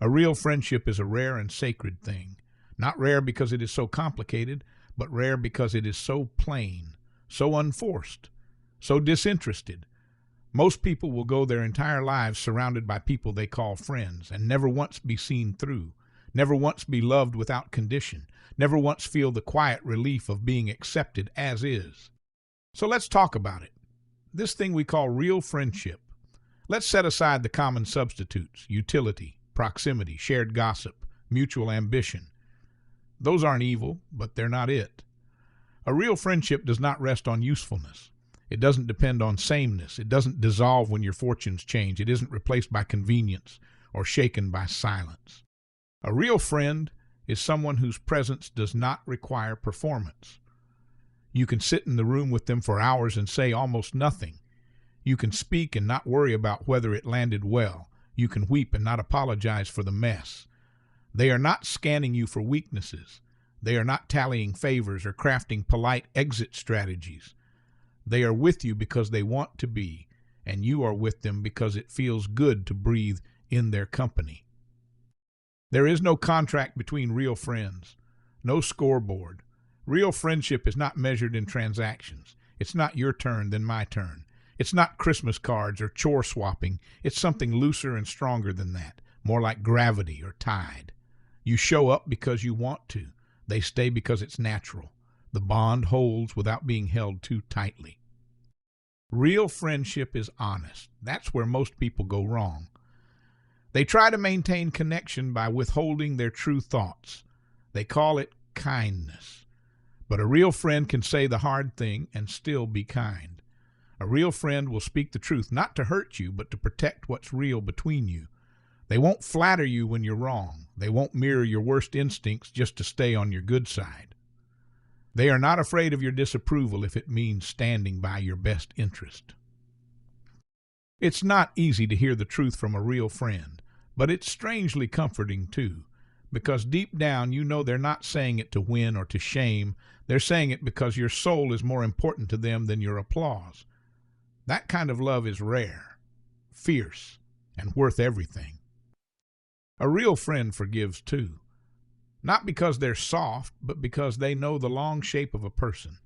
A real friendship is a rare and sacred thing. Not rare because it is so complicated, but rare because it is so plain, so unforced, so disinterested. Most people will go their entire lives surrounded by people they call friends and never once be seen through, never once be loved without condition, never once feel the quiet relief of being accepted as is. So let's talk about it. This thing we call real friendship. Let's set aside the common substitutes, utility, proximity, shared gossip, mutual ambition. Those aren't evil, but they're not it. A real friendship does not rest on usefulness. It doesn't depend on sameness. It doesn't dissolve when your fortunes change. It isn't replaced by convenience or shaken by silence. A real friend is someone whose presence does not require performance. You can sit in the room with them for hours and say almost nothing. You can speak and not worry about whether it landed well. You can weep and not apologize for the mess. They are not scanning you for weaknesses. They are not tallying favors or crafting polite exit strategies. They are with you because they want to be, and you are with them because it feels good to breathe in their company. There is no contract between real friends, no scoreboard. Real friendship is not measured in transactions. It's not your turn, then my turn. It's not Christmas cards or chore swapping. It's something looser and stronger than that, more like gravity or tide. You show up because you want to. They stay because it's natural. The bond holds without being held too tightly. Real friendship is honest. That's where most people go wrong. They try to maintain connection by withholding their true thoughts. They call it kindness. But a real friend can say the hard thing and still be kind. A real friend will speak the truth, not to hurt you, but to protect what's real between you. They won't flatter you when you're wrong. They won't mirror your worst instincts just to stay on your good side. They are not afraid of your disapproval if it means standing by your best interest. It's not easy to hear the truth from a real friend, but it's strangely comforting too, because deep down you know they're not saying it to win or to shame. They're saying it because your soul is more important to them than your applause. That kind of love is rare, fierce, and worth everything. A real friend forgives too. Not because they're soft, but because they know the long shape of a person.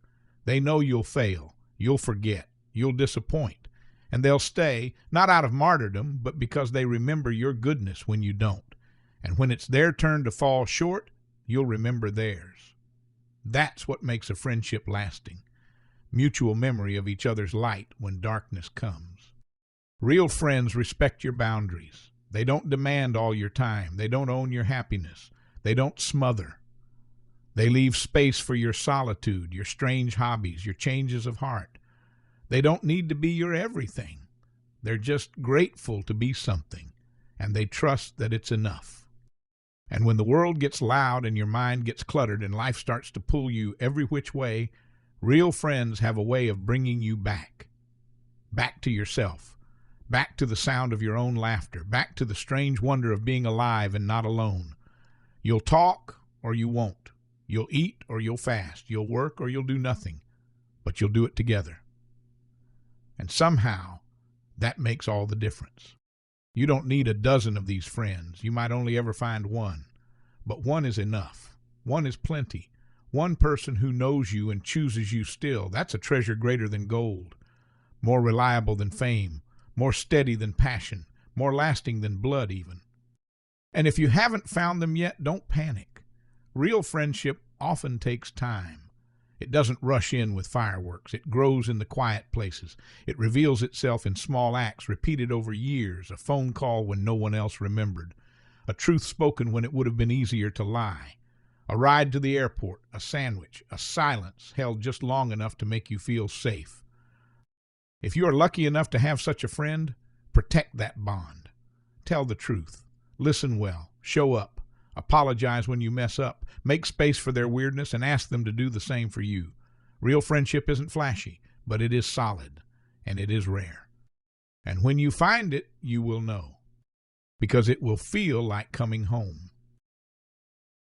They know you'll fail, you'll forget, you'll disappoint, and they'll stay, not out of martyrdom, but because they remember your goodness when you don't. And when it's their turn to fall short, you'll remember theirs. That's what makes a friendship lasting. Mutual memory of each other's light when darkness comes. Real friends respect your boundaries. They don't demand all your time. They don't own your happiness. They don't smother. They leave space for your solitude, your strange hobbies, your changes of heart. They don't need to be your everything. They're just grateful to be something, and they trust that it's enough. And when the world gets loud and your mind gets cluttered and life starts to pull you every which way, real friends have a way of bringing you back. Back to yourself. Back to the sound of your own laughter. Back to the strange wonder of being alive and not alone. You'll talk or you won't. You'll eat or you'll fast. You'll work or you'll do nothing. But you'll do it together. And somehow, that makes all the difference. You don't need a dozen of these friends. You might only ever find one. But one is enough. One is plenty. One person who knows you and chooses you still. That's a treasure greater than gold. More reliable than fame. More steady than passion. More lasting than blood even. And if you haven't found them yet, don't panic. Real friendship often takes time. It doesn't rush in with fireworks. It grows in the quiet places. It reveals itself in small acts repeated over years, a phone call when no one else remembered, a truth spoken when it would have been easier to lie, a ride to the airport, a sandwich, a silence held just long enough to make you feel safe. If you are lucky enough to have such a friend, protect that bond. Tell the truth. Listen well. Show up. Apologize when you mess up. Make space for their weirdness and ask them to do the same for you. Real friendship isn't flashy, but it is solid, and it is rare. And when you find it, you will know, because it will feel like coming home.